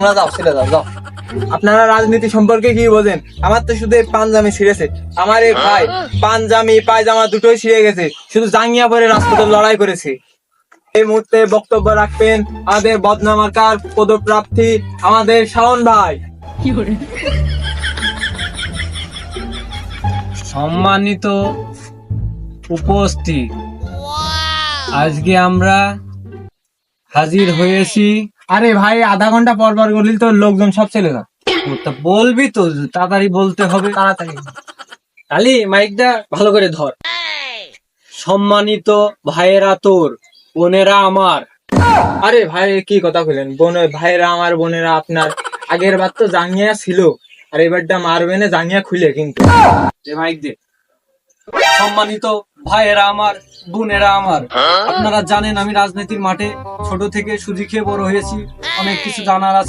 তোমরা যাও, ছেলে যাও যাও। আপনারা রাজনীতি সম্পর্কে কি বোঝেন? আমার তো শুধু এই পাঞ্জামি ছিঁড়েছে। আমার এই ভাই পাঞ্জামি পায়জামা দুটোই ছিঁড়ে গেছে, শুধু জাঙ্গিয়া পরে রাজপথে লড়াই করেছে। এই মুহূর্তে বক্তব্য রাখবেন আমাদের বদনামার্কার পদপ্রার্থী আমাদের শাওন ভাই। সম্মানিত উপস্থিত, আজকে আমরা হাজির হয়েছি। আরে ভাই, আধা ঘন্টা পর পর করলি তো লোকজন সব চলে না। তা বলবি তো, তাড়াতাড়ি বলতে হবে। তাড়াতাড়ি। আলি, মাইকটা ভালো করে ধর। সম্মানিত ভাইয়েরা তোর, বোনেরা আমার। আরে ভাই, কি কথা বলেন? ভাইরা আমার, বোনেরা আপনার। আগের বার তো জাঙ্গিয়া ছিল, আর এবারটা মারবে না জাঙ্গিয়া খুলে কিন্তু। যে মাইক দে। সম্মানিত ভাইয়েরা আমার, বোনেরা আমার, আপনারা জানেন আমি রাজনীতির মাঠে ছোট থেকে সুজি খেয়ে বড় হয়েছি। অনেক কিছু জানার আছে।